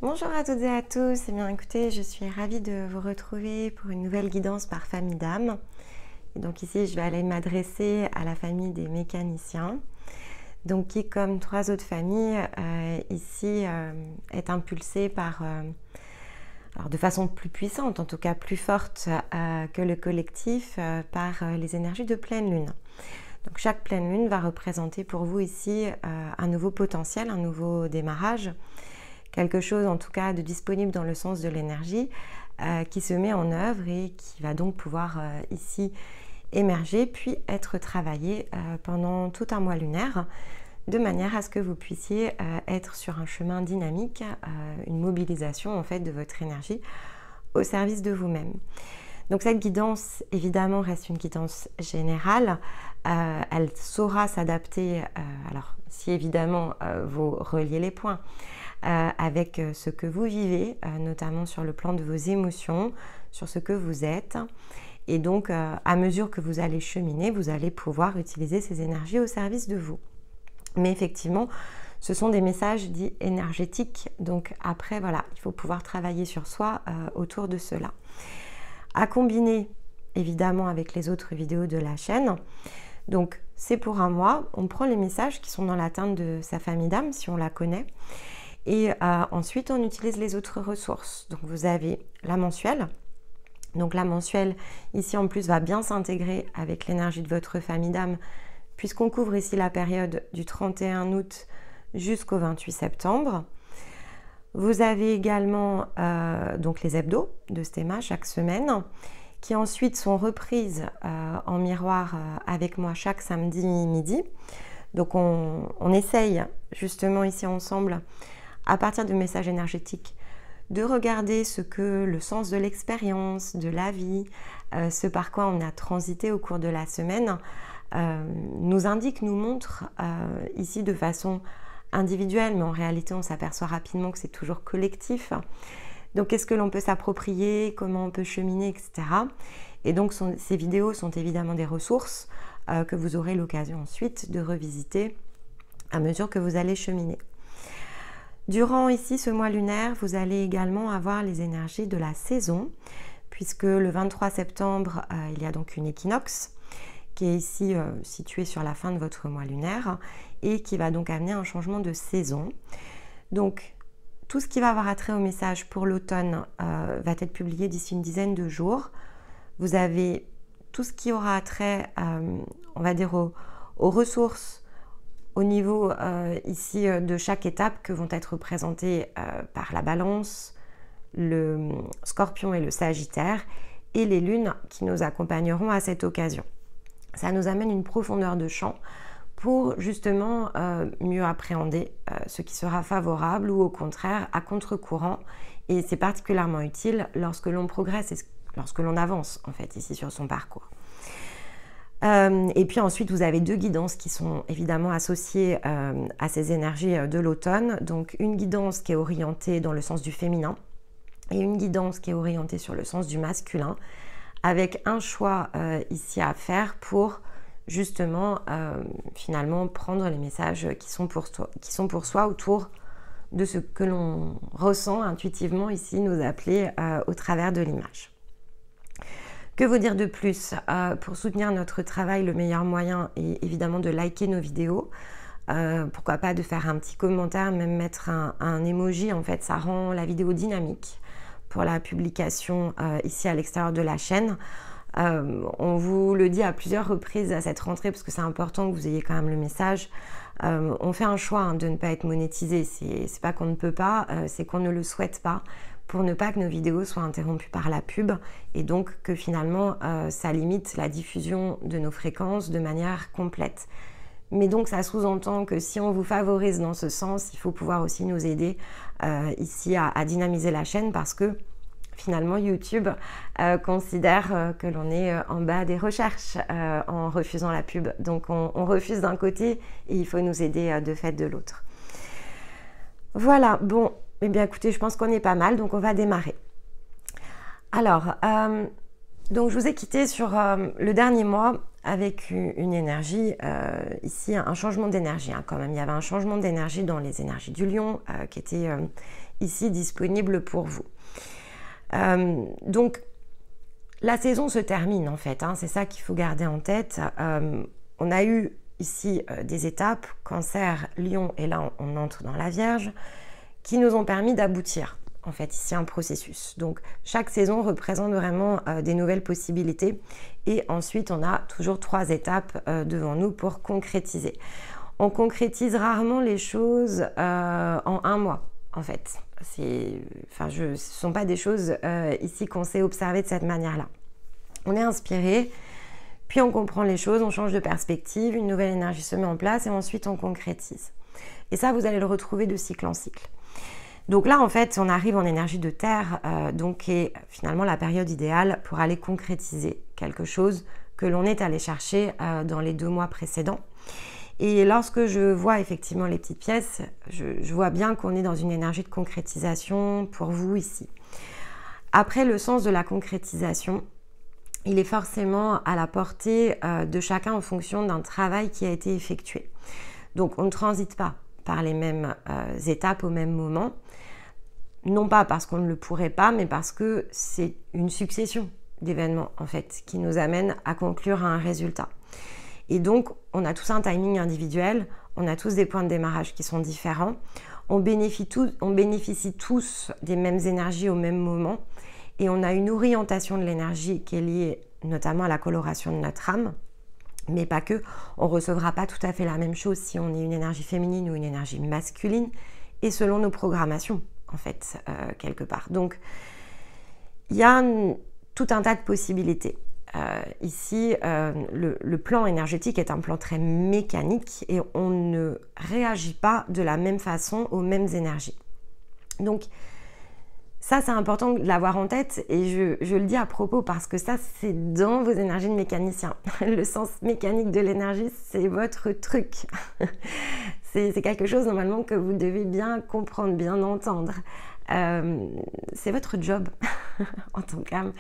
Bonjour à toutes et à tous, eh bien écoutez, je suis ravie de vous retrouver pour une nouvelle guidance par famille d'âme. Et donc ici, je vais aller m'adresser à la famille des mécaniciens, donc qui, comme trois autres familles, ici est impulsée par, alors de façon plus puissante, en tout cas plus forte que le collectif, par les énergies de pleine lune. Donc chaque pleine lune va représenter pour vous ici un nouveau potentiel, un nouveau démarrage, quelque chose en tout cas de disponible dans le sens de l'énergie qui se met en œuvre et qui va donc pouvoir ici émerger puis être travaillé pendant tout un mois lunaire de manière à ce que vous puissiez être sur un chemin dynamique, une mobilisation en fait de votre énergie au service de vous-même. Donc cette guidance évidemment reste une guidance générale, elle saura s'adapter, alors si évidemment vous reliez les points, avec ce que vous vivez, notamment sur le plan de vos émotions, sur ce que vous êtes. Et donc, à mesure que vous allez cheminer, vous allez pouvoir utiliser ces énergies au service de vous. Mais effectivement, ce sont des messages dits énergétiques. Donc après, voilà, il faut pouvoir travailler sur soi autour de cela. À combiner, évidemment, avec les autres vidéos de la chaîne. Donc, c'est pour un mois. On prend les messages qui sont dans l'atteinte de sa famille d'âme, si on la connaît. Et ensuite, on utilise les autres ressources. Donc, vous avez la mensuelle. Donc, la mensuelle, ici, en plus, va bien s'intégrer avec l'énergie de votre famille d'âme, puisqu'on couvre ici la période du 31 août jusqu'au 28 septembre. Vous avez également donc les hebdos de Stéma chaque semaine, qui ensuite sont reprises en miroir avec moi chaque samedi midi. Donc, on essaye justement ici ensemble, à partir de messages énergétiques, de regarder ce que le sens de l'expérience, de la vie, ce par quoi on a transité au cours de la semaine, nous indique, nous montre ici de façon individuelle, mais en réalité on s'aperçoit rapidement que c'est toujours collectif. Donc qu'est-ce que l'on peut s'approprier, comment on peut cheminer, etc. Et donc ces vidéos sont évidemment des ressources que vous aurez l'occasion ensuite de revisiter à mesure que vous allez cheminer. Durant ici ce mois lunaire, vous allez également avoir les énergies de la saison, puisque le 23 septembre, il y a donc une équinoxe qui est ici située sur la fin de votre mois lunaire et qui va donc amener un changement de saison. Donc, tout ce qui va avoir attrait au message pour l'automne va être publié d'ici une dizaine de jours. Vous avez tout ce qui aura attrait, on va dire, aux ressources au niveau ici de chaque étape que vont être représentées par la balance, le scorpion et le sagittaire et les lunes qui nous accompagneront à cette occasion. Ça nous amène une profondeur de champ pour justement mieux appréhender ce qui sera favorable ou au contraire à contre-courant, et c'est particulièrement utile lorsque l'on progresse et lorsque l'on avance en fait ici sur son parcours. Et puis ensuite, vous avez deux guidances qui sont évidemment associées à ces énergies de l'automne. Donc une guidance qui est orientée dans le sens du féminin et une guidance qui est orientée sur le sens du masculin, avec un choix ici à faire pour justement finalement prendre les messages qui sont pour soi autour de ce que l'on ressent intuitivement ici nous appeler au travers de l'image. Que vous dire de plus? Pour soutenir notre travail, le meilleur moyen est évidemment de liker nos vidéos. Pourquoi pas de faire un petit commentaire, même mettre un emoji, en fait ça rend la vidéo dynamique pour la publication ici à l'extérieur de la chaîne. On vous le dit à plusieurs reprises à cette rentrée parce que c'est important que vous ayez quand même le message. On fait un choix de ne pas être monétisé, c'est pas qu'on ne peut pas, c'est qu'on ne le souhaite pas, pour ne pas que nos vidéos soient interrompues par la pub et donc que finalement ça limite la diffusion de nos fréquences de manière complète. Mais donc ça sous-entend que si on vous favorise dans ce sens, il faut pouvoir aussi nous aider ici à dynamiser la chaîne, parce que finalement YouTube considère que l'on est en bas des recherches en refusant la pub. Donc on refuse d'un côté et il faut nous aider de fait de l'autre. Voilà, bon, eh bien écoutez, je pense qu'on est pas mal, donc on va démarrer. Alors, donc je vous ai quitté sur le dernier mois avec une énergie, ici un changement d'énergie hein, quand même. Il y avait un changement d'énergie dans les énergies du lion qui était ici disponible pour vous. Donc la saison se termine en fait, hein, c'est ça qu'il faut garder en tête. On a eu ici des étapes, Cancer, Lion, et là on entre dans la Vierge, qui nous ont permis d'aboutir en fait ici un processus. Donc chaque saison représente vraiment des nouvelles possibilités et ensuite on a toujours 3 étapes devant nous pour concrétiser. On concrétise rarement les choses en 1 mois en fait. Ce ne sont pas des choses ici qu'on sait observer de cette manière-là. On est inspiré, puis on comprend les choses, on change de perspective, une nouvelle énergie se met en place et ensuite on concrétise. Et ça, vous allez le retrouver de cycle en cycle. Donc là, en fait, on arrive en énergie de terre, donc qui est finalement la période idéale pour aller concrétiser quelque chose que l'on est allé chercher dans les 2 mois précédents. Et lorsque je vois effectivement les petites pièces, je vois bien qu'on est dans une énergie de concrétisation pour vous ici. Après, le sens de la concrétisation, il est forcément à la portée de chacun en fonction d'un travail qui a été effectué. Donc on ne transite pas par les mêmes étapes au même moment, non pas parce qu'on ne le pourrait pas, mais parce que c'est une succession d'événements en fait qui nous amène à conclure à un résultat. Et donc on a tous un timing individuel, on a tous des points de démarrage qui sont différents, on bénéficie tous des mêmes énergies au même moment et on a une orientation de l'énergie qui est liée notamment à la coloration de notre âme. Mais pas que, on ne recevra pas tout à fait la même chose si on est une énergie féminine ou une énergie masculine, et selon nos programmations, en fait, quelque part. Donc, il y a tout un tas de possibilités. Ici, le plan énergétique est un plan très mécanique et on ne réagit pas de la même façon aux mêmes énergies. Donc, ça, c'est important de l'avoir en tête et je le dis à propos parce que ça, c'est dans vos énergies de mécanicien. Le sens mécanique de l'énergie, c'est votre truc. C'est quelque chose normalement que vous devez bien comprendre, bien entendre. C'est votre job en tant qu'âme.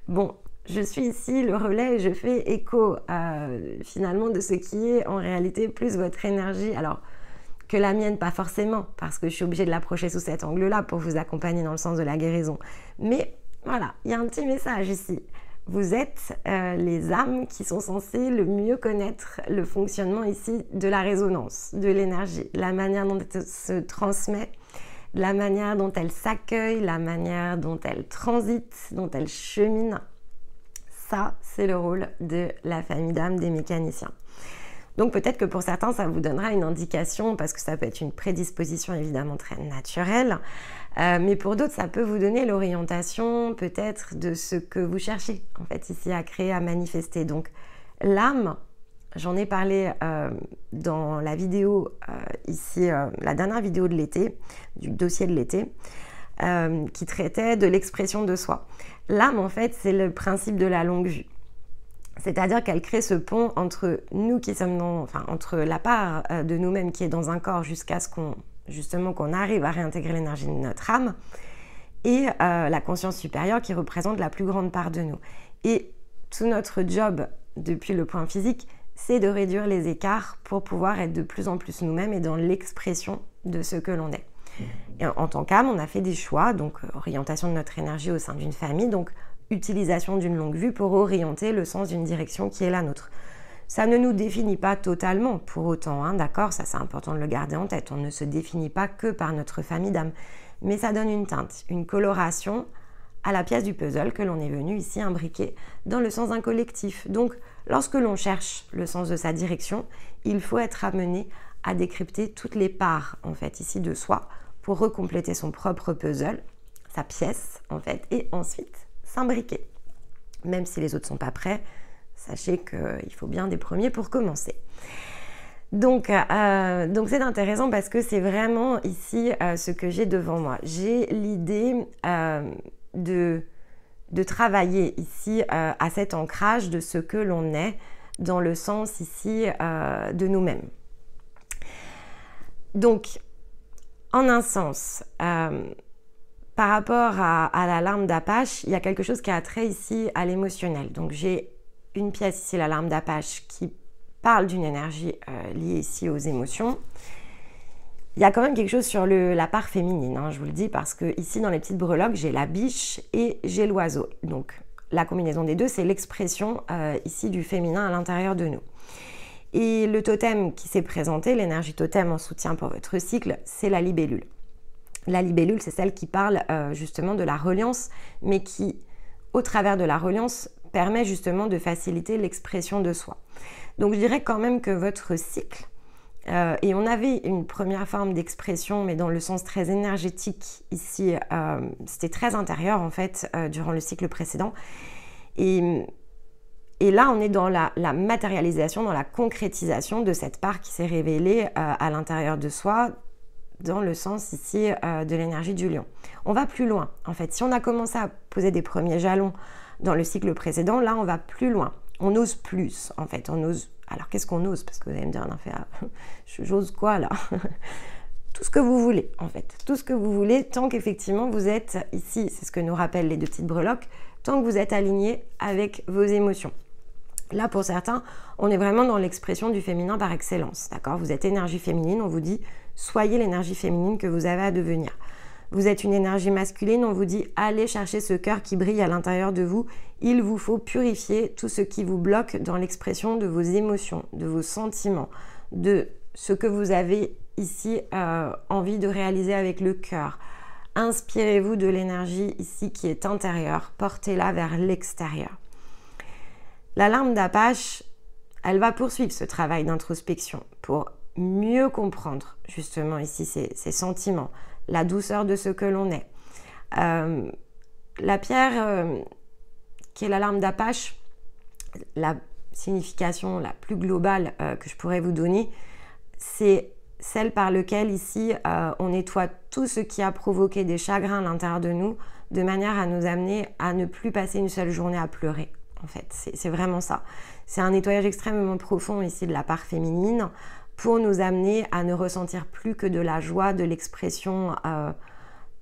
Bon, je suis ici le relais et je fais écho finalement de ce qui est en réalité plus votre énergie. Alors, que la mienne, pas forcément, parce que je suis obligée de l'approcher sous cet angle-là pour vous accompagner dans le sens de la guérison. Mais voilà, il y a un petit message ici. Vous êtes les âmes qui sont censées le mieux connaître le fonctionnement ici de la résonance, de l'énergie, la manière dont elle se transmet, la manière dont elle s'accueille, la manière dont elle transite, dont elle chemine. Ça, c'est le rôle de la famille d'âmes des mécaniciens. Donc peut-être que pour certains, ça vous donnera une indication parce que ça peut être une prédisposition évidemment très naturelle. Mais pour d'autres, ça peut vous donner l'orientation peut-être de ce que vous cherchez en fait ici à créer, à manifester. Donc l'âme, j'en ai parlé dans la vidéo ici, la dernière vidéo de l'été, du dossier de l'été, qui traitait de l'expression de soi. L'âme en fait, c'est le principe de la longue vue. C'est-à-dire qu'elle crée ce pont entre nous qui sommes entre la part de nous-mêmes qui est dans un corps jusqu'à ce qu'on arrive à réintégrer l'énergie de notre âme et la conscience supérieure qui représente la plus grande part de nous. Et tout notre job depuis le point physique, c'est de réduire les écarts pour pouvoir être de plus en plus nous-mêmes et dans l'expression de ce que l'on est. Et en tant qu'âme, on a fait des choix, donc orientation de notre énergie au sein d'une famille, donc utilisation d'une longue vue pour orienter le sens d'une direction qui est la nôtre. Ça ne nous définit pas totalement pour autant, hein, d'accord, ça c'est important de le garder en tête, on ne se définit pas que par notre famille d'âmes, mais ça donne une teinte, une coloration à la pièce du puzzle que l'on est venu ici imbriquer dans le sens d'un collectif. Donc lorsque l'on cherche le sens de sa direction, il faut être amené à décrypter toutes les parts en fait ici de soi pour recompléter son propre puzzle, sa pièce en fait, et ensuite s'imbriquer. Même si les autres ne sont pas prêts, sachez qu'il faut bien des premiers pour commencer. Donc c'est intéressant parce que c'est vraiment ici ce que j'ai devant moi. J'ai l'idée de travailler ici à cet ancrage de ce que l'on est dans le sens ici de nous-mêmes. Donc, en un sens, par rapport à la larme d'Apache, il y a quelque chose qui a trait ici à l'émotionnel. Donc j'ai une pièce ici, l'alarme d'Apache, qui parle d'une énergie liée ici aux émotions. Il y a quand même quelque chose sur la part féminine, hein, je vous le dis, parce que ici dans les petites breloques, j'ai la biche et j'ai l'oiseau. Donc la combinaison des deux, c'est l'expression ici du féminin à l'intérieur de nous. Et le totem qui s'est présenté, l'énergie totem en soutien pour votre cycle, c'est la libellule. La libellule, c'est celle qui parle justement de la reliance, mais qui, au travers de la reliance, permet justement de faciliter l'expression de soi. Donc je dirais quand même que votre cycle, et on avait une première forme d'expression, mais dans le sens très énergétique ici, c'était très intérieur en fait, durant le cycle précédent. Et là, on est dans la matérialisation, dans la concrétisation de cette part qui s'est révélée à l'intérieur de soi, dans le sens ici de l'énergie du lion. On va plus loin, en fait. Si on a commencé à poser des premiers jalons dans le cycle précédent, là, on va plus loin. On ose plus, en fait. On ose. Alors, qu'est-ce qu'on ose? Parce que vous allez me dire, non, j'ose quoi, là? Tout ce que vous voulez, en fait. Tout ce que vous voulez, tant qu'effectivement, vous êtes ici, c'est ce que nous rappellent les deux petites breloques, tant que vous êtes aligné avec vos émotions. Là, pour certains, on est vraiment dans l'expression du féminin par excellence, d'accord? Vous êtes énergie féminine, on vous dit, soyez l'énergie féminine que vous avez à devenir. Vous êtes une énergie masculine, on vous dit, allez chercher ce cœur qui brille à l'intérieur de vous. Il vous faut purifier tout ce qui vous bloque dans l'expression de vos émotions, de vos sentiments, de ce que vous avez ici envie de réaliser avec le cœur. Inspirez-vous de l'énergie ici qui est intérieure, portez-la vers l'extérieur. L'alarme d'Apache, elle va poursuivre ce travail d'introspection pour mieux comprendre justement ici ces sentiments, la douceur de ce que l'on est. La pierre qui est l'alarme d'Apache, la signification la plus globale que je pourrais vous donner, c'est celle par laquelle ici on nettoie tout ce qui a provoqué des chagrins à l'intérieur de nous, de manière à nous amener à ne plus passer une seule journée à pleurer. En fait, c'est vraiment ça. C'est un nettoyage extrêmement profond ici de la part féminine pour nous amener à ne ressentir plus que de la joie, de l'expression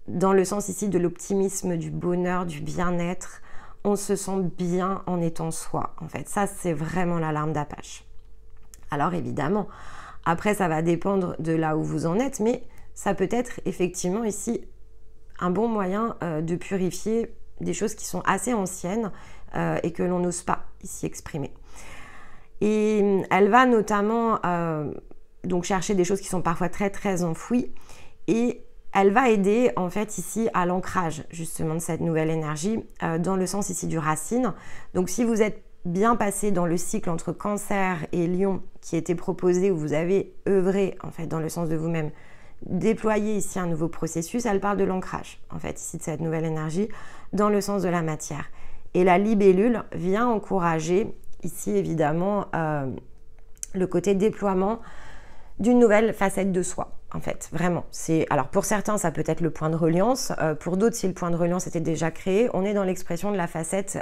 dans le sens ici de l'optimisme, du bonheur, du bien-être. On se sent bien en étant soi. En fait, ça, c'est vraiment l'alarme d'Apache. Alors évidemment, après, ça va dépendre de là où vous en êtes, mais ça peut être effectivement ici un bon moyen de purifier des choses qui sont assez anciennes et que l'on n'ose pas ici exprimer. Et elle va notamment donc chercher des choses qui sont parfois très très enfouies et elle va aider en fait ici à l'ancrage justement de cette nouvelle énergie dans le sens ici du racine. Donc si vous êtes bien passé dans le cycle entre Cancer et Lion qui était proposé où vous avez œuvré en fait dans le sens de vous-même, déployer ici un nouveau processus, elle parle de l'ancrage en fait ici de cette nouvelle énergie dans le sens de la matière. Et la libellule vient encourager ici évidemment le côté déploiement d'une nouvelle facette de soi en fait, vraiment. Alors pour certains ça peut être le point de reliance, pour d'autres si le point de reliance était déjà créé, on est dans l'expression de la facette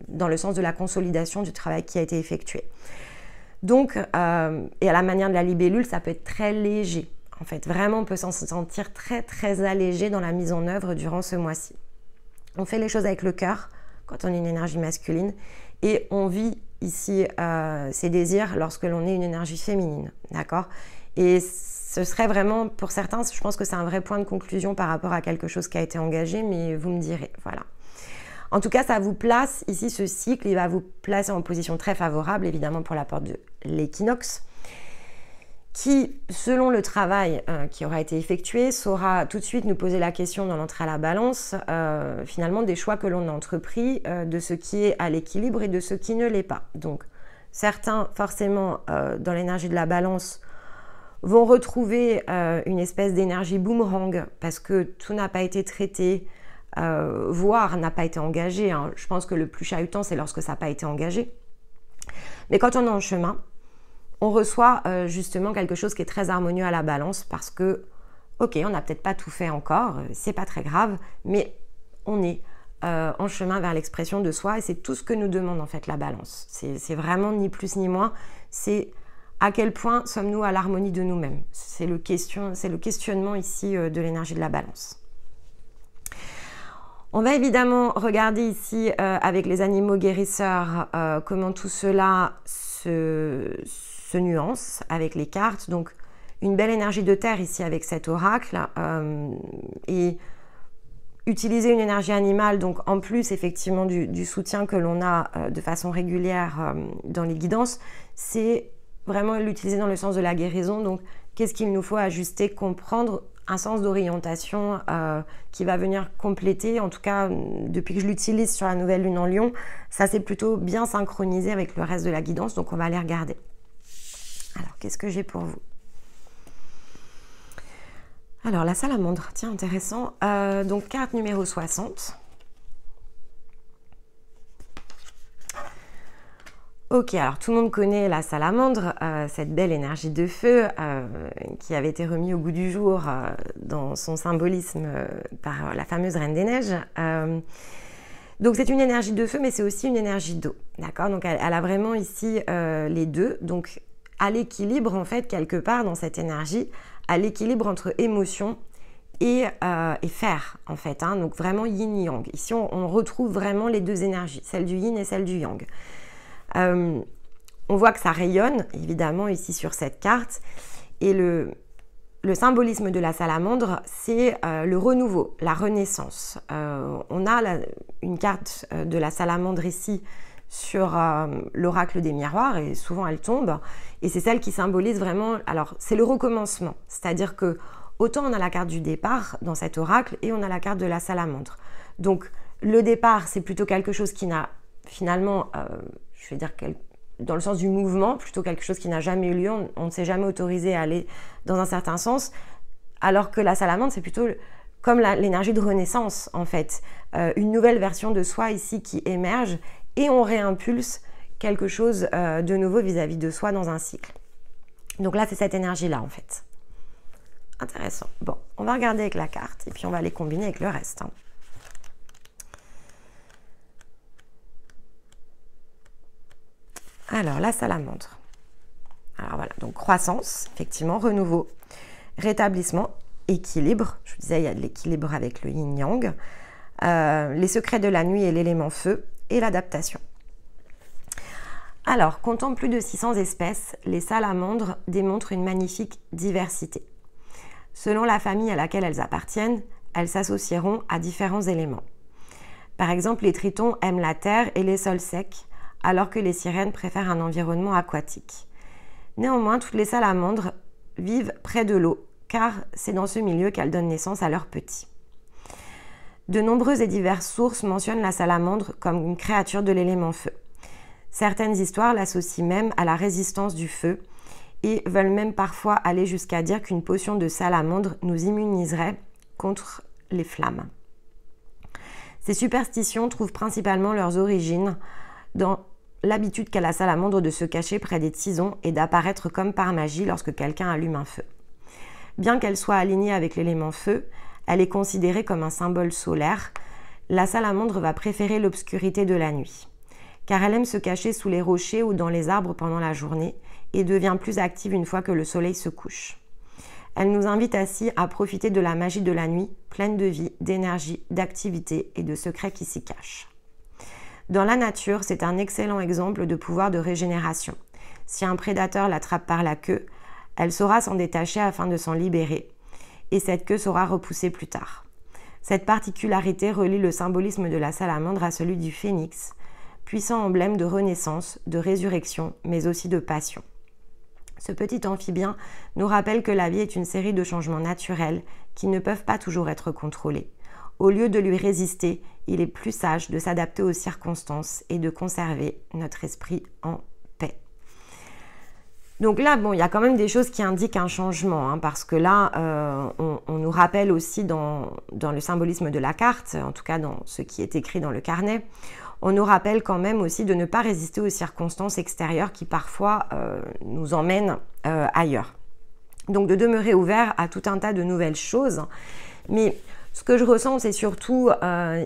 dans le sens de la consolidation du travail qui a été effectué. Donc, et à la manière de la libellule, ça peut être très léger. En fait, vraiment, on peut s'en sentir très, très allégé dans la mise en œuvre durant ce mois-ci. On fait les choses avec le cœur, quand on est une énergie masculine, et on vit ici ses désirs lorsque l'on est une énergie féminine, d'accord? Et ce serait vraiment, pour certains, je pense que c'est un vrai point de conclusion par rapport à quelque chose qui a été engagé, mais vous me direz, voilà. En tout cas, ça vous place, ici, ce cycle, il va vous placer en position très favorable, évidemment, pour la porte de l'équinoxe, qui, selon le travail qui aura été effectué, saura tout de suite nous poser la question dans l'entrée à la balance, finalement, des choix que l'on a entrepris, de ce qui est à l'équilibre et de ce qui ne l'est pas. Donc, certains, forcément, dans l'énergie de la balance, vont retrouver une espèce d'énergie boomerang, parce que tout n'a pas été traité, voire n'a pas été engagé. Hein. Je pense que le plus chahutant, c'est lorsque ça n'a pas été engagé. Mais quand on est en chemin, on reçoit justement quelque chose qui est très harmonieux à la balance parce que, ok, on n'a peut-être pas tout fait encore, c'est pas très grave, mais on est en chemin vers l'expression de soi et c'est tout ce que nous demande en fait la balance. C'est vraiment ni plus ni moins, c'est à quel point sommes-nous à l'harmonie de nous-mêmes. C'est le questionnement ici de l'énergie de la balance. On va évidemment regarder ici avec les animaux guérisseurs comment tout cela se nuance avec les cartes. Donc une belle énergie de terre ici avec cet oracle et utiliser une énergie animale, donc en plus effectivement du soutien que l'on a de façon régulière dans les guidances, c'est vraiment l'utiliser dans le sens de la guérison. Donc qu'est-ce qu'il nous faut ajuster, comprendre, un sens d'orientation qui va venir compléter. En tout cas, depuis que je l'utilise sur la nouvelle lune en Lion, ça s'est plutôt bien synchronisé avec le reste de la guidance, donc on va aller regarder. Alors, qu'est-ce que j'ai pour vous? Alors, la salamandre, tiens, intéressant. Donc, carte numéro 60. Ok, alors tout le monde connaît la salamandre, cette belle énergie de feu qui avait été remise au goût du jour dans son symbolisme par la fameuse Reine des Neiges. Donc c'est une énergie de feu, mais c'est aussi une énergie d'eau, d'accord? Donc elle a vraiment ici les deux, donc à l'équilibre en fait, quelque part dans cette énergie, à l'équilibre entre émotion et fer en fait, hein, donc vraiment yin-yang. Ici on retrouve vraiment les deux énergies, celle du yin et celle du yang. On voit que ça rayonne évidemment ici sur cette carte et le symbolisme de la salamandre, c'est le renouveau, la renaissance. On a une carte de la salamandre ici sur l'oracle des miroirs et souvent elle tombe et c'est celle qui symbolise vraiment, alors c'est le recommencement, c'est-à-dire que autant on a la carte du départ dans cet oracle et on a la carte de la salamandre. Donc le départ c'est plutôt quelque chose qui n'a finalement, je vais dire dans le sens du mouvement, plutôt quelque chose qui n'a jamais eu lieu, on ne s'est jamais autorisé à aller dans un certain sens, alors que la salamandre, c'est plutôt comme l'énergie de renaissance, en fait. Une nouvelle version de soi ici qui émerge et on réimpulse quelque chose de nouveau vis-à-vis de soi dans un cycle. Donc là, c'est cette énergie-là, en fait. Intéressant. Bon, on va regarder avec la carte et puis on va les combiner avec le reste, hein. Alors, la salamandre. Alors voilà, donc croissance, effectivement, renouveau, rétablissement, équilibre. Je vous disais, il y a de l'équilibre avec le yin-yang. Les secrets de la nuit et l'élément feu et l'adaptation. Alors, comptant plus de 600 espèces, les salamandres démontrent une magnifique diversité. Selon la famille à laquelle elles appartiennent, elles s'associeront à différents éléments. Par exemple, les tritons aiment la terre et les sols secs, alors que les sirènes préfèrent un environnement aquatique. Néanmoins, toutes les salamandres vivent près de l'eau, car c'est dans ce milieu qu'elles donnent naissance à leurs petits. De nombreuses et diverses sources mentionnent la salamandre comme une créature de l'élément feu. Certaines histoires l'associent même à la résistance du feu et veulent même parfois aller jusqu'à dire qu'une potion de salamandre nous immuniserait contre les flammes. Ces superstitions trouvent principalement leurs origines dans l'habitude qu'a la salamandre de se cacher près des tisons et d'apparaître comme par magie lorsque quelqu'un allume un feu. Bien qu'elle soit alignée avec l'élément feu, elle est considérée comme un symbole solaire. La salamandre va préférer l'obscurité de la nuit, car elle aime se cacher sous les rochers ou dans les arbres pendant la journée et devient plus active une fois que le soleil se couche. Elle nous invite ainsi à profiter de la magie de la nuit, pleine de vie, d'énergie, d'activité et de secrets qui s'y cachent. Dans la nature, c'est un excellent exemple de pouvoir de régénération. Si un prédateur l'attrape par la queue, elle saura s'en détacher afin de s'en libérer, et cette queue sera repoussée plus tard. Cette particularité relie le symbolisme de la salamandre à celui du phénix, puissant emblème de renaissance, de résurrection, mais aussi de passion. Ce petit amphibien nous rappelle que la vie est une série de changements naturels qui ne peuvent pas toujours être contrôlés. Au lieu de lui résister, il est plus sage de s'adapter aux circonstances et de conserver notre esprit en paix. Donc là, bon, il y a quand même des choses qui indiquent un changement, hein, parce que là, on nous rappelle aussi dans le symbolisme de la carte, en tout cas dans ce qui est écrit dans le carnet, on nous rappelle quand même aussi de ne pas résister aux circonstances extérieures qui parfois nous emmènent ailleurs. Donc de demeurer ouvert à tout un tas de nouvelles choses, mais ce que je ressens, c'est surtout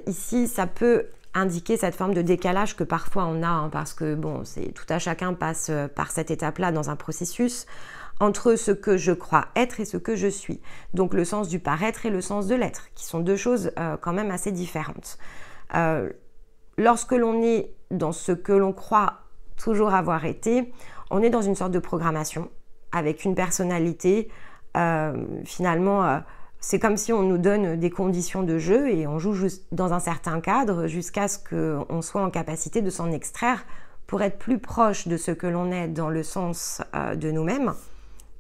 ici, ça peut indiquer cette forme de décalage que parfois on a, hein, parce que bon, tout à chacun passe par cette étape-là dans un processus. entre ce que je crois être et ce que je suis. Donc le sens du paraître et le sens de l'être, qui sont deux choses quand même assez différentes. Lorsque l'on est dans ce que l'on croit toujours avoir été, on est dans une sorte de programmation avec une personnalité. Finalement, c'est comme si on nous donne des conditions de jeu et on joue juste dans un certain cadre jusqu'à ce qu'on soit en capacité de s'en extraire pour être plus proche de ce que l'on est dans le sens de nous-mêmes,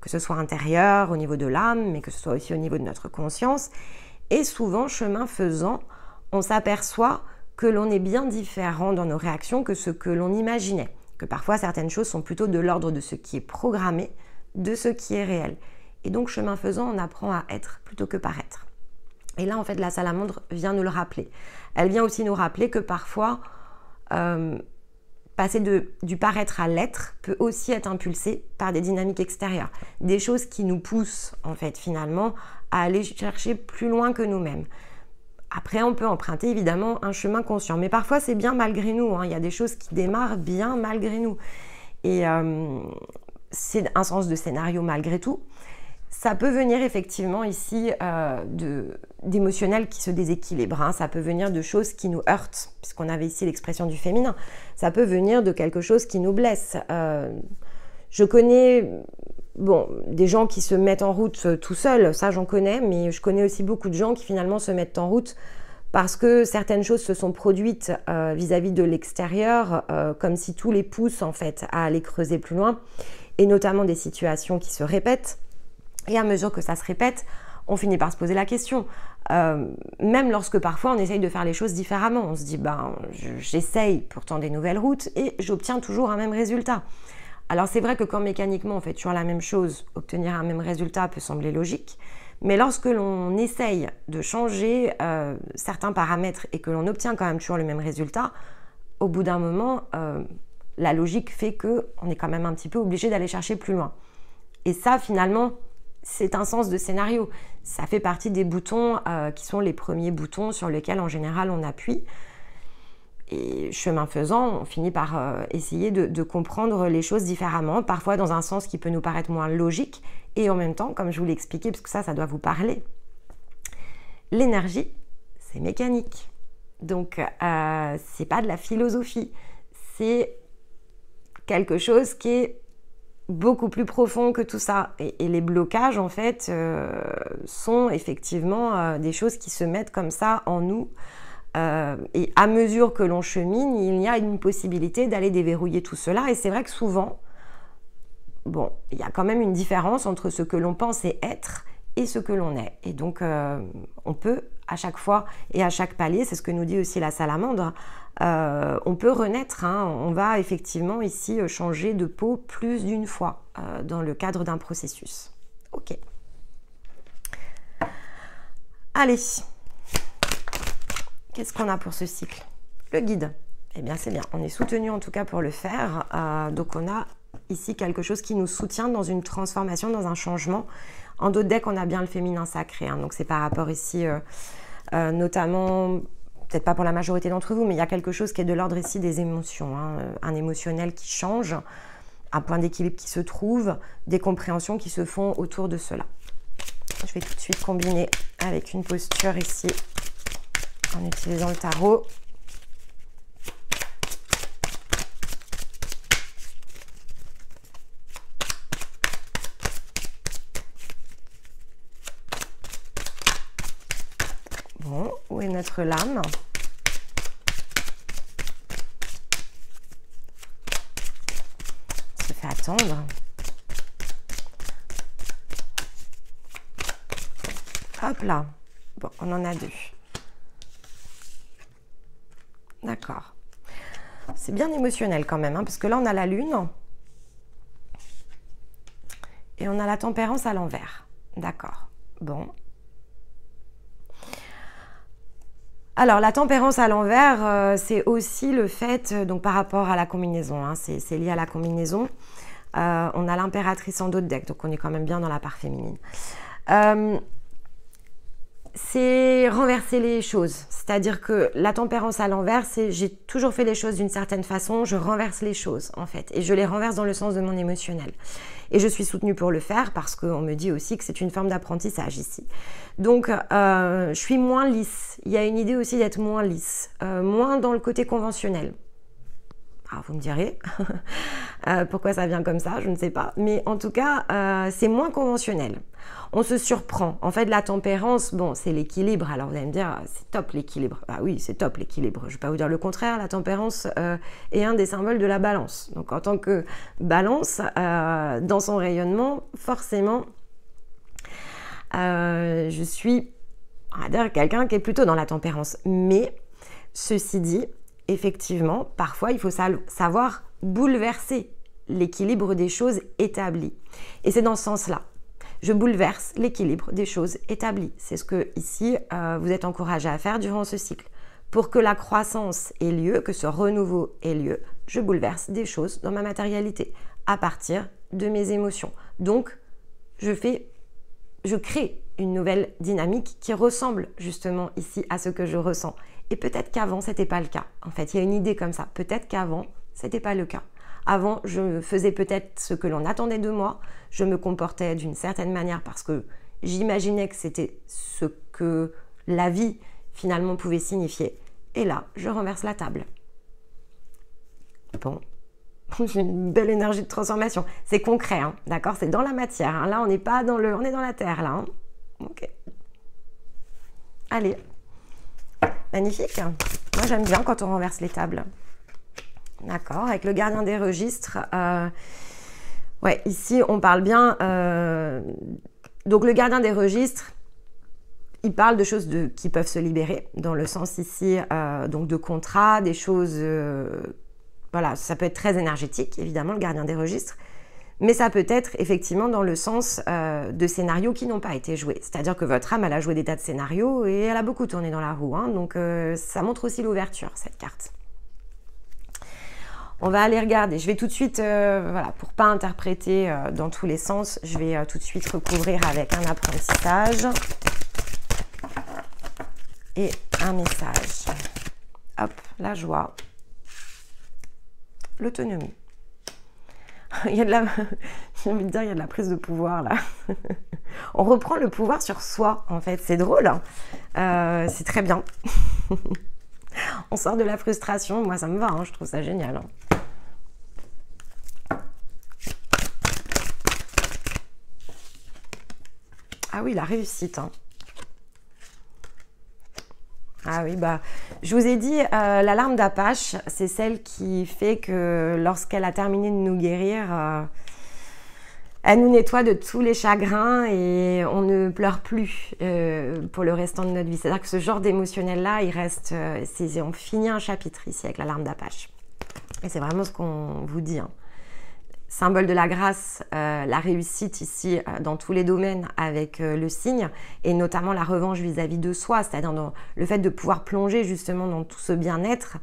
que ce soit intérieur, au niveau de l'âme, mais que ce soit aussi au niveau de notre conscience. Et souvent, chemin faisant, on s'aperçoit que l'on est bien différent dans nos réactions que ce que l'on imaginait, que parfois certaines choses sont plutôt de l'ordre de ce qui est programmé, de ce qui est réel. Et donc, chemin faisant, on apprend à être plutôt que paraître. Et là, en fait, la salamandre vient nous le rappeler. Elle vient aussi nous rappeler que parfois, passer du paraître à l'être peut aussi être impulsé par des dynamiques extérieures. Des choses qui nous poussent, en fait, finalement, à aller chercher plus loin que nous-mêmes. Après, on peut emprunter, évidemment, un chemin conscient. Mais parfois, c'est bien malgré nous. Il y a des choses qui démarrent bien malgré nous. Et c'est un sens de scénario malgré tout. Ça peut venir effectivement ici d'émotionnel qui se déséquilibre. Ça peut venir de choses qui nous heurtent, puisqu'on avait ici l'expression du féminin. Ça peut venir de quelque chose qui nous blesse. Je connais des gens qui se mettent en route tout seuls, ça j'en connais, mais je connais aussi beaucoup de gens qui finalement se mettent en route parce que certaines choses se sont produites vis-à-vis de l'extérieur, comme si tout les pousse en fait à aller creuser plus loin, et notamment des situations qui se répètent. Et à mesure que ça se répète, on finit par se poser la question. Même lorsque parfois on essaye de faire les choses différemment, on se dit j'essaye pourtant des nouvelles routes et j'obtiens toujours un même résultat. Alors c'est vrai que quand mécaniquement on fait toujours la même chose, obtenir un même résultat peut sembler logique, mais lorsque l'on essaye de changer certains paramètres et que l'on obtient quand même toujours le même résultat, au bout d'un moment, la logique fait qu'on est quand même un petit peu obligé d'aller chercher plus loin. Et ça finalement, c'est un sens de scénario. Ça fait partie des boutons qui sont les premiers boutons sur lesquels en général on appuie. Et chemin faisant, on finit par essayer de comprendre les choses différemment, parfois dans un sens qui peut nous paraître moins logique, et en même temps, comme je vous l'ai expliqué, parce que ça doit vous parler, l'énergie, c'est mécanique. Donc, c'est pas de la philosophie, c'est quelque chose qui est beaucoup plus profond que tout ça. Et les blocages, en fait, sont effectivement des choses qui se mettent comme ça en nous. Et à mesure que l'on chemine, il y a une possibilité d'aller déverrouiller tout cela. Et c'est vrai que souvent, il y a quand même une différence entre ce que l'on pense être et ce que l'on est. Et donc, on peut, à chaque fois et à chaque palier, c'est ce que nous dit aussi la salamandre, on peut renaître. On va effectivement ici changer de peau plus d'une fois dans le cadre d'un processus. Ok. Allez. Qu'est-ce qu'on a pour ce cycle? Le guide. Eh bien, c'est bien. On est soutenu en tout cas pour le faire. Donc, on a ici quelque chose qui nous soutient dans une transformation, dans un changement. En d'autres decks, on a bien le féminin sacré. Donc, c'est par rapport ici, notamment, peut-être pas pour la majorité d'entre vous, mais il y a quelque chose qui est de l'ordre ici des émotions. Un émotionnel qui change, un point d'équilibre qui se trouve, des compréhensions qui se font autour de cela. Je vais tout de suite combiner avec une posture ici, en utilisant le tarot. Bon, où est notre lame? On se fait attendre. Hop là. Bon, on en a deux. D'accord. C'est bien émotionnel quand même, parce que là, on a la lune et on a la tempérance à l'envers. D'accord. Bon. Alors, la tempérance à l'envers, c'est aussi le fait, donc par rapport à la combinaison, c'est lié à la combinaison. On a l'impératrice en d'autres decks, donc on est quand même bien dans la part féminine. C'est vais renverser les choses. C'est-à-dire que la tempérance à l'envers, c'est j'ai toujours fait les choses d'une certaine façon, je renverse les choses en fait. Et je les renverse dans le sens de mon émotionnel. Et je suis soutenue pour le faire parce qu'on me dit aussi que c'est une forme d'apprentissage ici. Donc, je suis moins lisse. Il y a une idée aussi d'être moins lisse, moins dans le côté conventionnel. Alors, vous me direz pourquoi ça vient comme ça, je ne sais pas. Mais en tout cas, c'est moins conventionnel. On se surprend. En fait, la tempérance, bon, c'est l'équilibre. Alors, vous allez me dire, c'est top l'équilibre. Ah oui, c'est top l'équilibre. Je ne vais pas vous dire le contraire. La tempérance est un des symboles de la balance. Donc, en tant que balance, dans son rayonnement, forcément, je suis, on va dire, quelqu'un qui est plutôt dans la tempérance. Mais, ceci dit, effectivement, parfois, il faut savoir bouleverser l'équilibre des choses établies. Et c'est dans ce sens-là. Je bouleverse l'équilibre des choses établies. C'est ce que, ici, vous êtes encouragé à faire durant ce cycle. Pour que la croissance ait lieu, que ce renouveau ait lieu, je bouleverse des choses dans ma matérialité à partir de mes émotions. Donc, je crée une nouvelle dynamique qui ressemble justement ici à ce que je ressens. Et peut-être qu'avant, ce n'était pas le cas. En fait, il y a une idée comme ça. Peut-être qu'avant, ce n'était pas le cas. Avant, je faisais peut-être ce que l'on attendait de moi. Je me comportais d'une certaine manière parce que j'imaginais que c'était ce que la vie finalement pouvait signifier. Et là, je renverse la table. Bon, j'ai une belle énergie de transformation. C'est concret, hein, d'accord? C'est dans la matière. Hein. Là, on n'est pas dans on est dans la terre, là. Hein. Ok. Allez. Magnifique. Moi, j'aime bien quand on renverse les tables. D'accord, avec le gardien des registres. Ouais, ici, on parle bien... donc, le gardien des registres, il parle de choses qui peuvent se libérer, dans le sens ici donc de contrats, des choses... voilà, ça peut être très énergétique, évidemment, le gardien des registres. Mais ça peut être effectivement dans le sens de scénarios qui n'ont pas été joués. C'est-à-dire que votre âme, elle a joué des tas de scénarios et elle a beaucoup tourné dans la roue. Hein, donc, ça montre aussi l'ouverture, cette carte. On va aller regarder. Je vais tout de suite, voilà, pour ne pas interpréter dans tous les sens, je vais tout de suite recouvrir avec un apprentissage et un message. Hop, la joie, l'autonomie. Il y a de la, j'ai envie de dire, il y a de la prise de pouvoir là. On reprend le pouvoir sur soi, en fait. C'est drôle. Hein. C'est très bien. On sort de la frustration. Moi, ça me va. Hein. Je trouve ça génial. Hein. Ah oui, la réussite. Hein. Ah oui, bah, je vous ai dit, la larme d'Apache, c'est celle qui fait que lorsqu'elle a terminé de nous guérir, elle nous nettoie de tous les chagrins et on ne pleure plus pour le restant de notre vie. C'est-à-dire que ce genre d'émotionnel-là, il reste, on finit un chapitre ici avec la larme d'Apache. Et c'est vraiment ce qu'on vous dit. Hein. Symbole de la grâce, la réussite ici dans tous les domaines avec le signe et notamment la revanche vis-à-vis de soi, c'est-à-dire dans le fait de pouvoir plonger justement dans tout ce bien-être,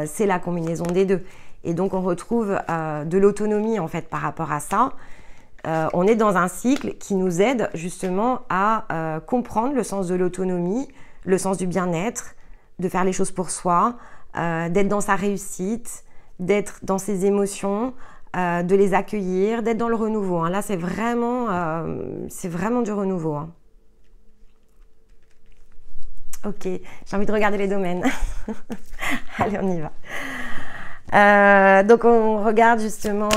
c'est la combinaison des deux. Et donc on retrouve de l'autonomie en fait par rapport à ça. On est dans un cycle qui nous aide justement à comprendre le sens de l'autonomie, le sens du bien-être, de faire les choses pour soi, d'être dans sa réussite, d'être dans ses émotions, de les accueillir, d'être dans le renouveau. Hein. Là, c'est vraiment du renouveau. Hein. Ok, j'ai envie de regarder les domaines. Allez, on y va. Donc, on regarde justement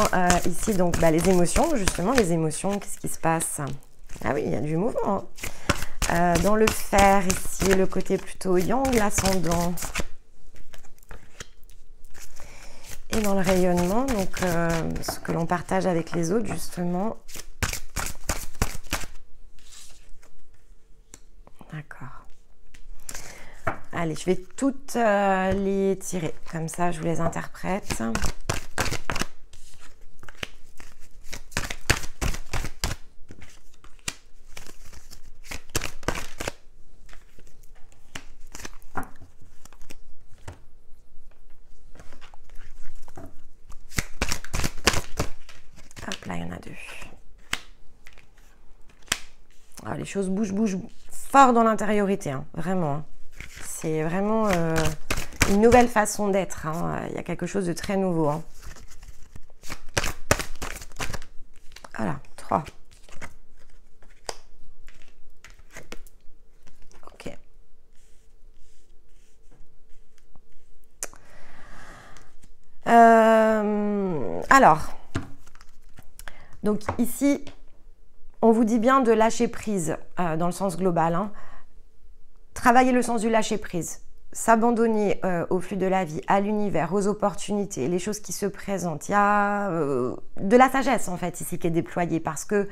ici donc, les émotions. Justement, les émotions, qu'est-ce qui se passe? Ah oui, il y a du mouvement. Hein. Dans le fer, ici, le côté plutôt yang, l'ascendant. Et dans le rayonnement, donc ce que l'on partage avec les autres, justement. D'accord. Allez, je vais toutes les tirer. Comme ça, je vous les interprète. Hop, là, il y en a deux. Alors, les choses bougent fort dans l'intériorité, hein, vraiment. Hein. C'est vraiment une nouvelle façon d'être. Hein. Il y a quelque chose de très nouveau. Hein. Voilà, 3. Ok. Alors, donc ici, on vous dit bien de lâcher prise dans le sens global. Hein. Travailler le sens du lâcher prise. S'abandonner au flux de la vie, à l'univers, aux opportunités, les choses qui se présentent. Il y a de la sagesse en fait ici qui est déployée parce que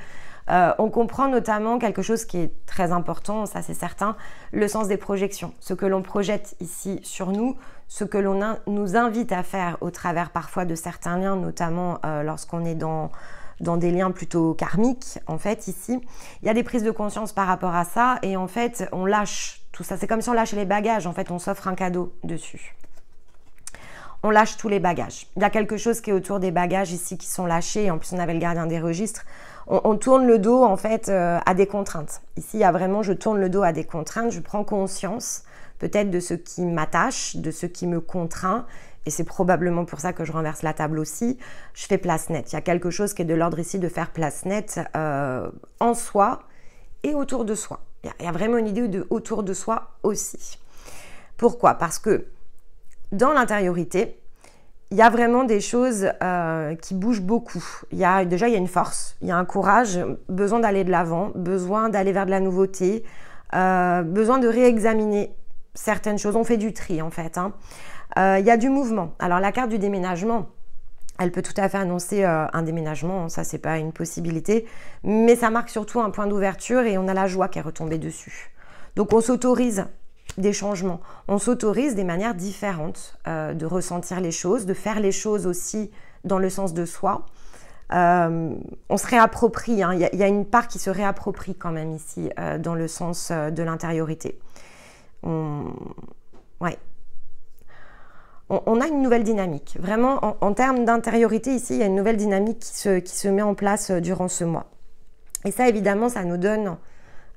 on comprend notamment quelque chose qui est très important, ça c'est certain, le sens des projections. Ce que l'on projette ici sur nous, ce que l'on nous invite à faire au travers parfois de certains liens, notamment lorsqu'on est dans des liens plutôt karmiques, en fait, ici. Il y a des prises de conscience par rapport à ça et en fait, on lâche tout ça. C'est comme si on lâchait les bagages, en fait, on s'offre un cadeau dessus. On lâche tous les bagages. Il y a quelque chose qui est autour des bagages ici qui sont lâchés. En plus, on avait le gardien des registres. On tourne le dos, en fait, à des contraintes. Ici, il y a vraiment, je tourne le dos à des contraintes. Je prends conscience, peut-être, de ce qui m'attache, de ce qui me contraint. Et c'est probablement pour ça que je renverse la table aussi. Je fais place nette. Il y a quelque chose qui est de l'ordre ici de faire place nette en soi et autour de soi. Il y a vraiment une idée de autour de soi aussi. Pourquoi? Parce que dans l'intériorité, il y a vraiment des choses qui bougent beaucoup. Déjà, il y a une force, il y a un courage, besoin d'aller de l'avant, besoin d'aller vers de la nouveauté, besoin de réexaminer certaines choses. On fait du tri en fait. Hein. Il y a du mouvement. Alors la carte du déménagement, elle peut tout à fait annoncer un déménagement, ça c'est pas une possibilité, mais ça marque surtout un point d'ouverture et on a la joie qui est retombée dessus. Donc on s'autorise des changements, on s'autorise des manières différentes de ressentir les choses, de faire les choses aussi dans le sens de soi. On se réapproprie, hein. Il y a une part qui se réapproprie quand même ici dans le sens de l'intériorité. Ouais. On a une nouvelle dynamique. Vraiment, en termes d'intériorité, ici, il y a une nouvelle dynamique qui se met en place durant ce mois. Et ça, évidemment, ça nous donne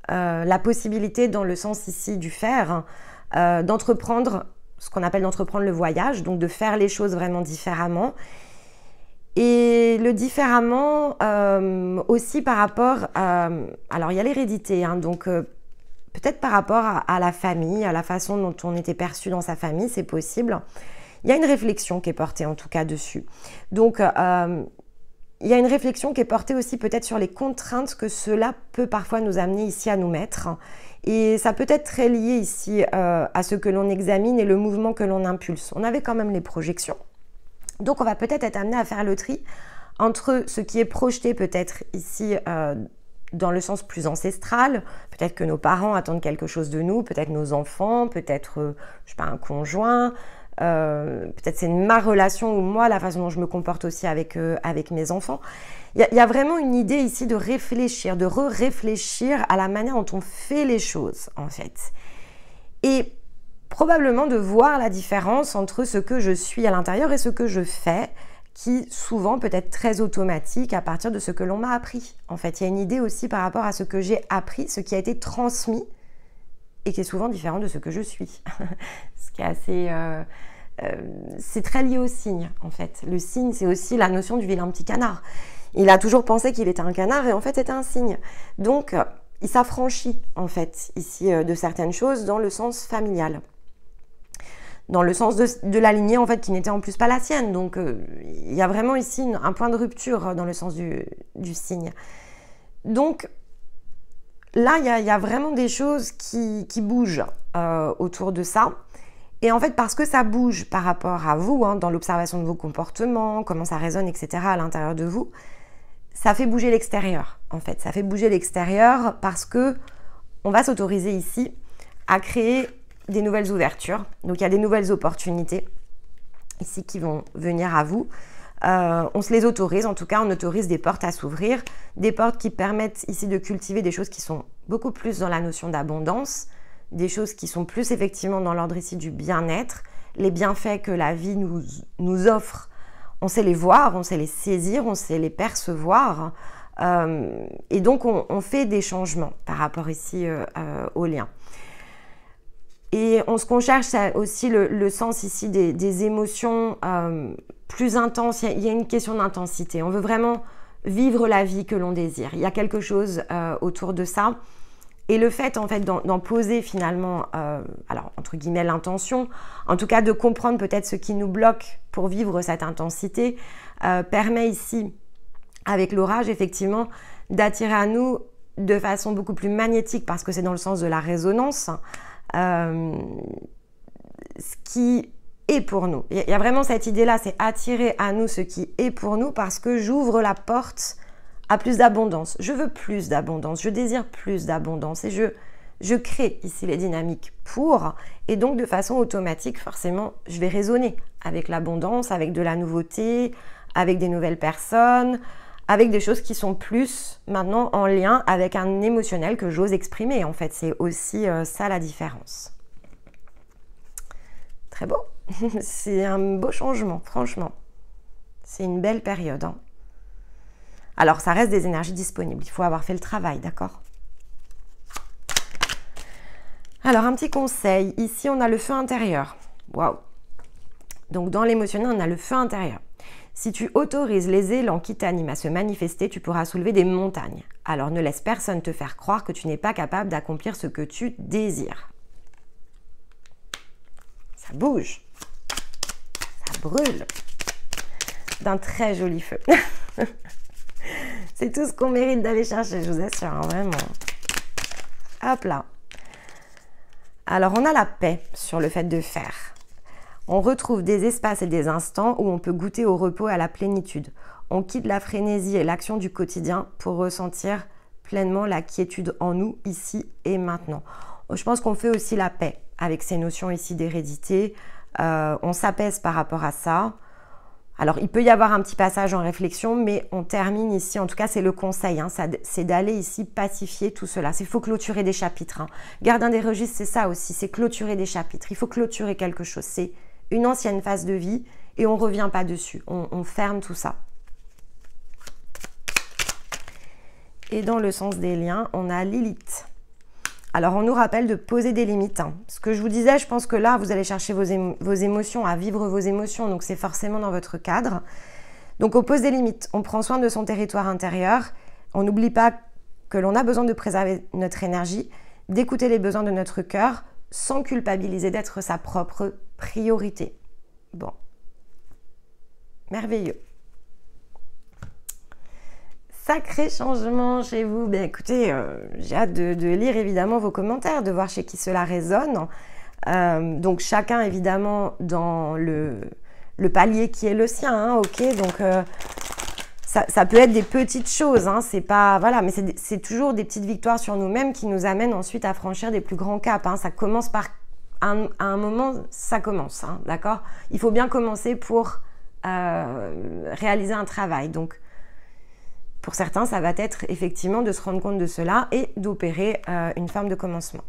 la possibilité, dans le sens ici du faire, d'entreprendre ce qu'on appelle d'entreprendre le voyage, donc de faire les choses vraiment différemment. Et le différemment aussi par rapport à... Alors, il y a l'hérédité, hein, donc... peut-être par rapport à la famille, à la façon dont on était perçu dans sa famille, c'est possible. Il y a une réflexion qui est portée en tout cas dessus. Donc, il y a une réflexion qui est portée aussi peut-être sur les contraintes que cela peut parfois nous amener ici à nous mettre. Et ça peut être très lié ici à ce que l'on examine et le mouvement que l'on impulse. On avait quand même les projections. Donc, on va peut-être être amené à faire le tri entre ce qui est projeté peut-être ici dans le sens plus ancestral, peut-être que nos parents attendent quelque chose de nous, peut-être nos enfants, peut-être, je sais pas, un conjoint, peut-être c'est ma relation ou moi, la façon dont je me comporte aussi avec mes enfants. Il y a vraiment une idée ici de réfléchir, de réfléchir à la manière dont on fait les choses, en fait. Et probablement de voir la différence entre ce que je suis à l'intérieur et ce que je fais, qui souvent peut être très automatique à partir de ce que l'on m'a appris. En fait, il y a une idée aussi par rapport à ce que j'ai appris, ce qui a été transmis et qui est souvent différent de ce que je suis. Ce qui est assez... c'est très lié au signe, en fait. Le signe, c'est aussi la notion du vilain petit canard. Il a toujours pensé qu'il était un canard et en fait, c'était un cygne. Donc, il s'affranchit, en fait, ici, de certaines choses dans le sens familial. Dans le sens de la lignée, en fait, qui n'était en plus pas la sienne. Donc, il y a vraiment ici un point de rupture dans le sens du signe. Donc, là, il y a vraiment des choses qui bougent autour de ça. Et en fait, parce que ça bouge par rapport à vous, hein, dans l'observation de vos comportements, comment ça résonne, etc., à l'intérieur de vous, ça fait bouger l'extérieur, en fait. Ça fait bouger l'extérieur parce que on va s'autoriser ici à créer des nouvelles ouvertures. Donc, il y a des nouvelles opportunités ici qui vont venir à vous. On se les autorise, en tout cas, on autorise des portes à s'ouvrir, des portes qui permettent ici de cultiver des choses qui sont beaucoup plus dans la notion d'abondance, des choses qui sont plus effectivement dans l'ordre ici du bien-être, les bienfaits que la vie nous offre. On sait les voir, on sait les saisir, on sait les percevoir. Et donc, on fait des changements par rapport ici au lien. Et ce qu'on cherche, c'est aussi le sens ici des émotions plus intenses. Il y a une question d'intensité. On veut vraiment vivre la vie que l'on désire. Il y a quelque chose autour de ça. Et le fait, en fait, d'en poser finalement, alors, entre guillemets, l'intention, en tout cas de comprendre peut-être ce qui nous bloque pour vivre cette intensité, permet ici, avec l'orage, effectivement, d'attirer à nous de façon beaucoup plus magnétique, parce que c'est dans le sens de la résonance, ce qui est pour nous. Il y a vraiment cette idée-là, c'est attirer à nous ce qui est pour nous, parce que j'ouvre la porte à plus d'abondance. Je veux plus d'abondance, je désire plus d'abondance et je crée ici les dynamiques pour, et donc de façon automatique, forcément, je vais résonner avec l'abondance, avec de la nouveauté, avec des nouvelles personnes, avec des choses qui sont plus maintenant en lien avec un émotionnel que j'ose exprimer. En fait, c'est aussi ça la différence. Très beau. C'est un beau changement, franchement. C'est une belle période, hein. Alors, ça reste des énergies disponibles. Il faut avoir fait le travail, d'accord? Alors, un petit conseil. Ici, on a le feu intérieur. Waouh! Donc, dans l'émotionnel, on a le feu intérieur. Si tu autorises les élans qui t'animent à se manifester, tu pourras soulever des montagnes. Alors, ne laisse personne te faire croire que tu n'es pas capable d'accomplir ce que tu désires. Ça bouge. Ça brûle. D'un très joli feu. C'est tout ce qu'on mérite d'aller chercher, je vous assure, hein, vraiment. Hop là. Alors, on a la paix sur le fait de faire. On retrouve des espaces et des instants où on peut goûter au repos et à la plénitude. On quitte la frénésie et l'action du quotidien pour ressentir pleinement la quiétude en nous, ici et maintenant. Je pense qu'on fait aussi la paix avec ces notions ici d'hérédité. On s'apaise par rapport à ça. Alors, il peut y avoir un petit passage en réflexion, mais on termine ici, en tout cas, c'est le conseil, hein, c'est d'aller ici pacifier tout cela. Il faut clôturer des chapitres. Hein. Gardien des registres, c'est ça aussi, c'est clôturer des chapitres. Il faut clôturer quelque chose. C'est une ancienne phase de vie et on ne revient pas dessus. On ferme tout ça. Et dans le sens des liens, on a Lilith. Alors, on nous rappelle de poser des limites. Hein. Ce que je vous disais, je pense que là, vous allez chercher vos émotions, à vivre vos émotions. Donc, c'est forcément dans votre cadre. Donc, on pose des limites. On prend soin de son territoire intérieur. On n'oublie pas que l'on a besoin de préserver notre énergie, d'écouter les besoins de notre cœur, sans culpabiliser d'être sa propre priorité. Bon. Merveilleux. Sacré changement chez vous. Bien, écoutez, j'ai hâte de lire évidemment vos commentaires, de voir chez qui cela résonne. Donc chacun évidemment dans le palier qui est le sien, hein, ok. Donc ça peut être des petites choses, hein, c'est pas voilà, mais c'est toujours des petites victoires sur nous-mêmes qui nous amènent ensuite à franchir des plus grands caps. Hein. Ça commence par à un moment, ça commence, hein, d'accord. Il faut bien commencer pour réaliser un travail. Donc pour certains, ça va être effectivement de se rendre compte de cela et d'opérer une forme de commencement.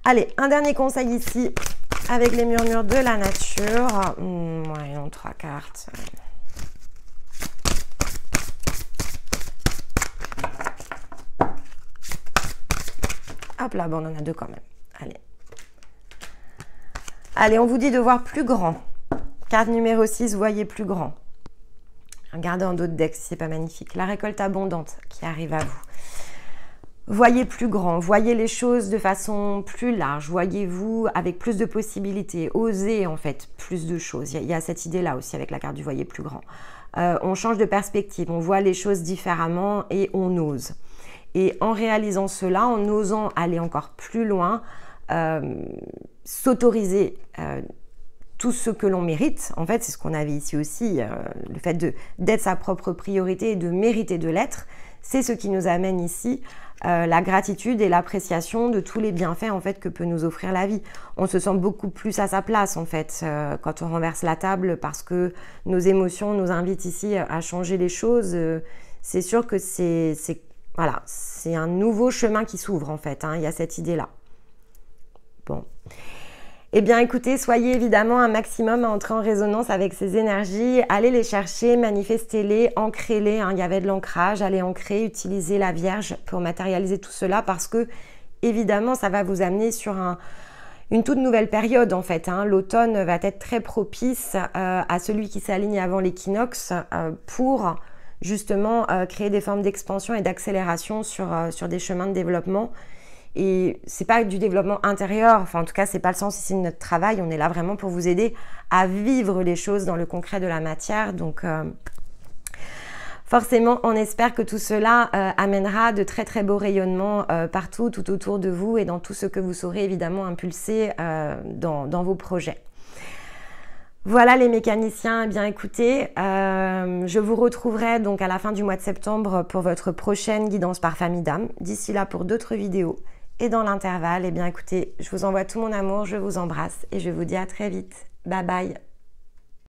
Allez, un dernier conseil ici avec les murmures de la nature. Ouais, non, 3 cartes. Hop là, bon, on en a 2 quand même. Allez. Allez, on vous dit de voir plus grand. Carte numéro 6, voyez plus grand. Regardez en dos de deck si c'est pas magnifique. La récolte abondante qui arrive à vous. Voyez plus grand, voyez les choses de façon plus large, voyez-vous avec plus de possibilités, osez en fait plus de choses. Il y a cette idée-là aussi avec la carte du voyez plus grand. On change de perspective, on voit les choses différemment et on ose. Et en réalisant cela, en osant aller encore plus loin, s'autoriser tout ce que l'on mérite, en fait, c'est ce qu'on avait ici aussi, le fait d'être sa propre priorité et de mériter de l'être, c'est ce qui nous amène ici la gratitude et l'appréciation de tous les bienfaits en fait que peut nous offrir la vie. On se sent beaucoup plus à sa place en fait quand on renverse la table parce que nos émotions nous invitent ici à changer les choses. C'est sûr que c'est un nouveau chemin qui s'ouvre en fait, hein, il y a cette idée-là. Bon. Eh bien écoutez, soyez évidemment un maximum à entrer en résonance avec ces énergies, allez les chercher, manifestez-les, ancrez-les, hein. Il y avait de l'ancrage, allez ancrer, utilisez la Vierge pour matérialiser tout cela parce que évidemment ça va vous amener sur une toute nouvelle période en fait, hein. L'automne va être très propice à celui qui s'aligne avant l'équinoxe pour justement créer des formes d'expansion et d'accélération sur des chemins de développement. Et c'est pas du développement intérieur, enfin en tout cas c'est pas le sens ici de notre travail, on est là vraiment pour vous aider à vivre les choses dans le concret de la matière. Donc forcément on espère que tout cela amènera de très très beaux rayonnements partout, tout autour de vous et dans tout ce que vous saurez évidemment impulser dans vos projets. Voilà les mécaniciens, eh bien écoutez, je vous retrouverai donc à la fin du mois de septembre pour votre prochaine guidance par famille d'âme. D'ici là pour d'autres vidéos. Et dans l'intervalle, eh bien écoutez, je vous envoie tout mon amour, je vous embrasse et je vous dis à très vite. Bye bye.